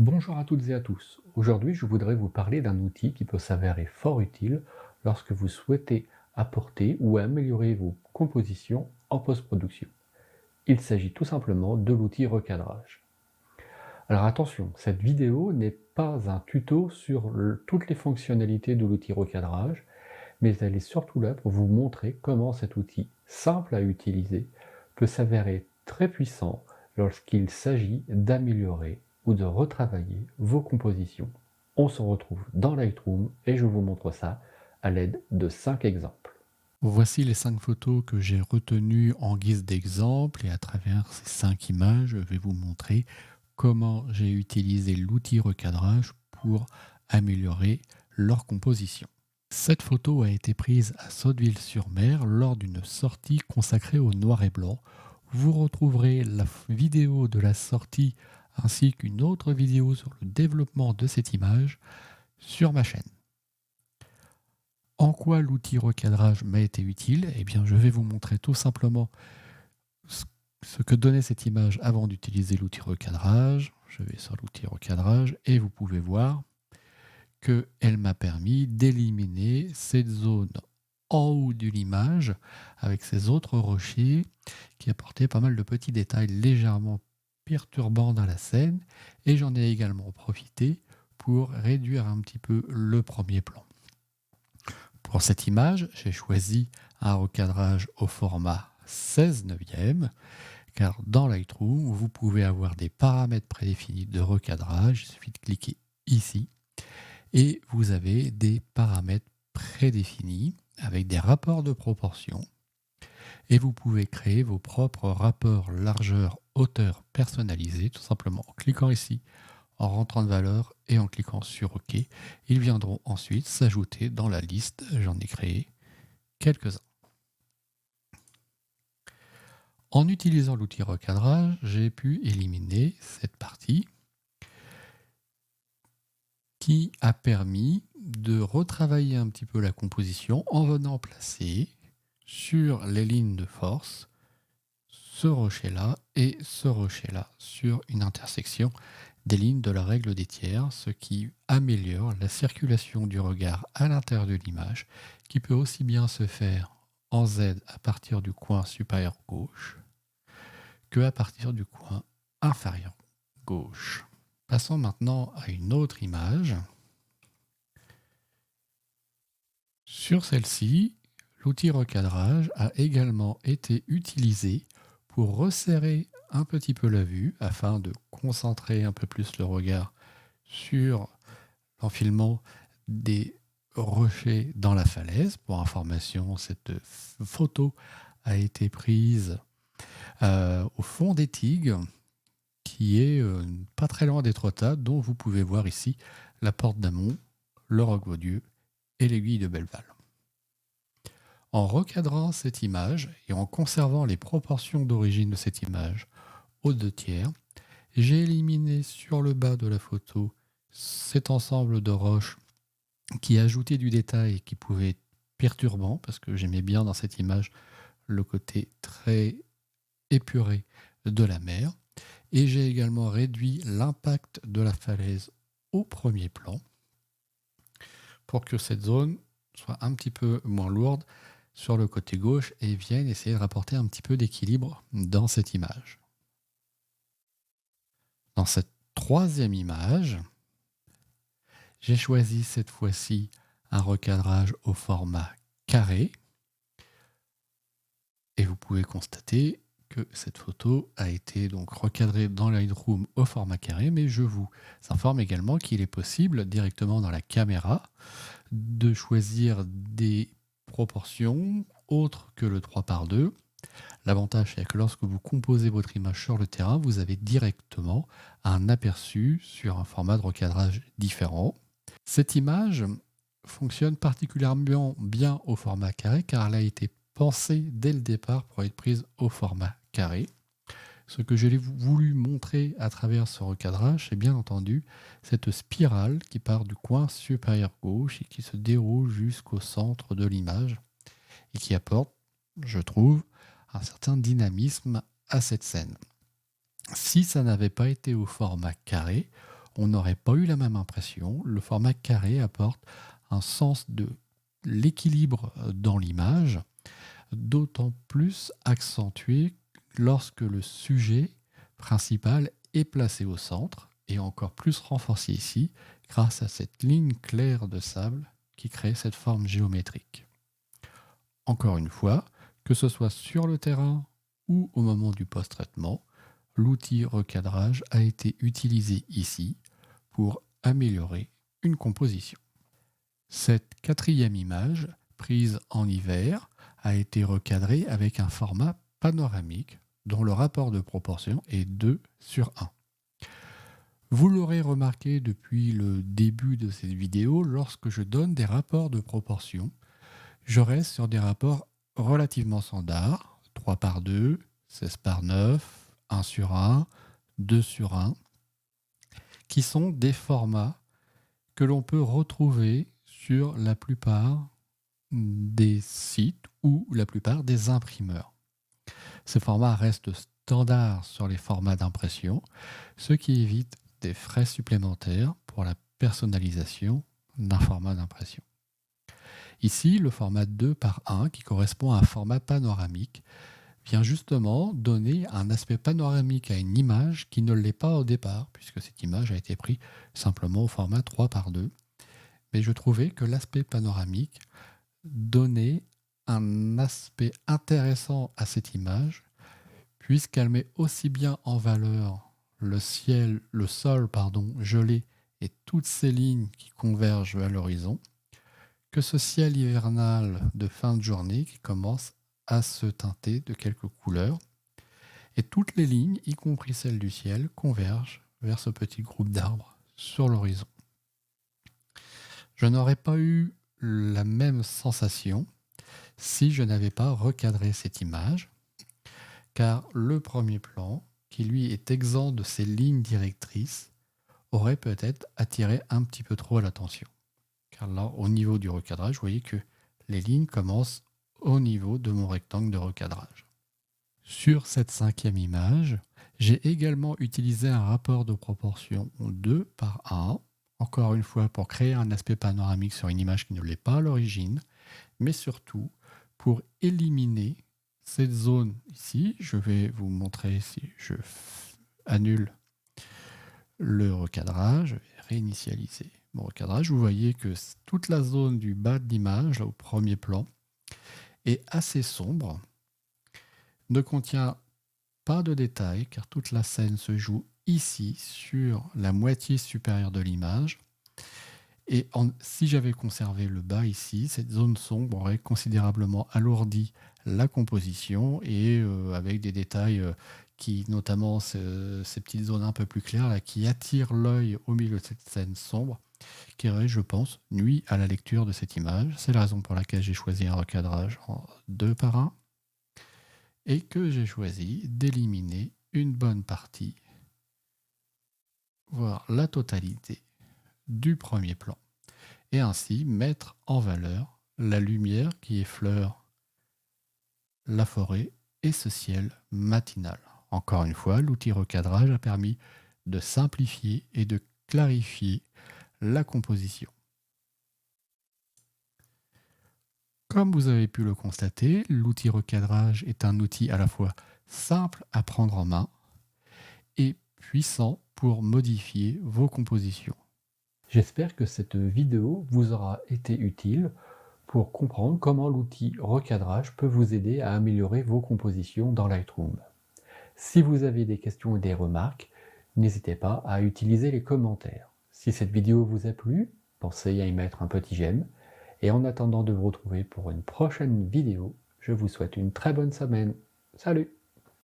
Bonjour à toutes et à tous. Aujourd'hui, je voudrais vous parler d'un outil qui peut s'avérer fort utile lorsque vous souhaitez apporter ou améliorer vos compositions en post-production. Il s'agit tout simplement de l'outil recadrage. Alors attention, cette vidéo n'est pas un tuto sur toutes les fonctionnalités de l'outil recadrage, mais elle est surtout là pour vous montrer comment cet outil, simple à utiliser, peut s'avérer très puissant lorsqu'il s'agit d'améliorer ou de retravailler vos compositions. On se retrouve dans Lightroom et je vous montre ça à l'aide de 5 exemples. Voici les 5 photos que j'ai retenues en guise d'exemple et à travers ces 5 images, je vais vous montrer comment j'ai utilisé l'outil recadrage pour améliorer leur composition. Cette photo a été prise à Sotteville-sur-Mer lors d'une sortie consacrée au noir et blanc. Vous retrouverez la vidéo de la sortie ainsi qu'une autre vidéo sur le développement de cette image sur ma chaîne. En quoi l'outil recadrage m'a été utile? Eh bien, je vais vous montrer tout simplement ce que donnait cette image avant d'utiliser l'outil recadrage. Je vais sur l'outil recadrage et vous pouvez voir qu'elle m'a permis d'éliminer cette zone en haut de l'image avec ces autres rochers qui apportaient pas mal de petits détails légèrement perturbants dans la scène, et j'en ai également profité pour réduire un petit peu le premier plan. Pour cette image, j'ai choisi un recadrage au format 16/9, car dans Lightroom, vous pouvez avoir des paramètres prédéfinis de recadrage. Il suffit de cliquer ici et vous avez des paramètres prédéfinis avec des rapports de proportion, et vous pouvez créer vos propres rapports largeur-hauteur personnalisés tout simplement en cliquant ici, en rentrant de valeur et en cliquant sur OK. Ils viendront ensuite s'ajouter dans la liste. J'en ai créé quelques-uns. En utilisant l'outil recadrage, j'ai pu éliminer cette partie qui a permis de retravailler un petit peu la composition en venant placer sur les lignes de force ce rocher-là et ce rocher-là sur une intersection des lignes de la règle des tiers, ce qui améliore la circulation du regard à l'intérieur de l'image, qui peut aussi bien se faire en Z à partir du coin supérieur gauche que à partir du coin inférieur gauche. Passons maintenant à une autre image. Sur celle-ci, l'outil recadrage a également été utilisé pour resserrer un petit peu la vue afin de concentrer un peu plus le regard sur l'enfilement des rochers dans la falaise. Pour information, cette photo a été prise au fond des Tigues, qui est pas très loin d'Étretat, dont vous pouvez voir ici la porte d'Amont, le Roquevaudieu et l'aiguille de Belleval. En recadrant cette image et en conservant les proportions d'origine de cette image aux 2/3, j'ai éliminé sur le bas de la photo cet ensemble de roches qui ajoutait du détail et qui pouvait être perturbant, parce que j'aimais bien dans cette image le côté très épuré de la mer. Et j'ai également réduit l'impact de la falaise au premier plan pour que cette zone soit un petit peu moins lourde sur le côté gauche et vienne essayer de rapporter un petit peu d'équilibre dans cette image. Dans cette troisième image, j'ai choisi cette fois-ci un recadrage au format carré, et vous pouvez constater que cette photo a été donc recadrée dans Lightroom au format carré, mais je vous informe également qu'il est possible directement dans la caméra de choisir des proportions autres que le 3/2. L'avantage, c'est que lorsque vous composez votre image sur le terrain, vous avez directement un aperçu sur un format de recadrage différent. Cette image fonctionne particulièrement bien au format carré car elle a été pensée dès le départ pour être prise au format carré. Ce que j'ai voulu montrer à travers ce recadrage, c'est bien entendu cette spirale qui part du coin supérieur gauche et qui se déroule jusqu'au centre de l'image et qui apporte, je trouve, un certain dynamisme à cette scène. Si ça n'avait pas été au format carré, on n'aurait pas eu la même impression. Le format carré apporte un sens de l'équilibre dans l'image, d'autant plus accentué lorsque le sujet principal est placé au centre et encore plus renforcé ici grâce à cette ligne claire de sable qui crée cette forme géométrique. Encore une fois, que ce soit sur le terrain ou au moment du post-traitement, l'outil recadrage a été utilisé ici pour améliorer une composition. Cette quatrième image, prise en hiver, a été recadrée avec un format panoramique dont le rapport de proportion est 2:1. Vous l'aurez remarqué depuis le début de cette vidéo, lorsque je donne des rapports de proportion, je reste sur des rapports relativement standards, 3:2, 16:9, 1:1, 2:1, qui sont des formats que l'on peut retrouver sur la plupart des sites ou la plupart des imprimeurs. Ces formats restent standards sur les formats d'impression, ce qui évite des frais supplémentaires pour la personnalisation d'un format d'impression. Ici, le format 2:1, qui correspond à un format panoramique, vient justement donner un aspect panoramique à une image qui ne l'est pas au départ, puisque cette image a été prise simplement au format 3:2. Mais je trouvais que l'aspect panoramique donnait un aspect intéressant à cette image, puisqu'elle met aussi bien en valeur le sol gelé et toutes ces lignes qui convergent vers l'horizon, que ce ciel hivernal de fin de journée qui commence à se teinter de quelques couleurs. Et toutes les lignes, y compris celles du ciel, convergent vers ce petit groupe d'arbres sur l'horizon. Je n'aurais pas eu la même sensation si je n'avais pas recadré cette image, car le premier plan, qui lui est exempt de ces lignes directrices, aurait peut-être attiré un petit peu trop l'attention. Car là, au niveau du recadrage, vous voyez que les lignes commencent au niveau de mon rectangle de recadrage. Sur cette cinquième image, j'ai également utilisé un rapport de proportion 2:1, encore une fois pour créer un aspect panoramique sur une image qui ne l'est pas à l'origine, mais surtout pour éliminer cette zone ici. Je vais vous montrer si je annule le recadrage, je vais réinitialiser mon recadrage. Vous voyez que toute la zone du bas de l'image, au premier plan, est assez sombre, ne contient pas de détails car toute la scène se joue ici sur la moitié supérieure de l'image. Et si j'avais conservé le bas ici, cette zone sombre aurait considérablement alourdi la composition et avec des détails qui, notamment ces petites zones un peu plus claires là, qui attirent l'œil au milieu de cette scène sombre, qui aurait, je pense, nuit à la lecture de cette image. C'est la raison pour laquelle j'ai choisi un recadrage en 2:1 et que j'ai choisi d'éliminer une bonne partie, voire la totalité du premier plan, et ainsi mettre en valeur la lumière qui effleure la forêt et ce ciel matinal. Encore une fois, l'outil recadrage a permis de simplifier et de clarifier la composition. Comme vous avez pu le constater, l'outil recadrage est un outil à la fois simple à prendre en main et puissant pour modifier vos compositions. J'espère que cette vidéo vous aura été utile pour comprendre comment l'outil recadrage peut vous aider à améliorer vos compositions dans Lightroom. Si vous avez des questions ou des remarques, n'hésitez pas à utiliser les commentaires. Si cette vidéo vous a plu, pensez à y mettre un petit j'aime. Et en attendant de vous retrouver pour une prochaine vidéo, je vous souhaite une très bonne semaine. Salut!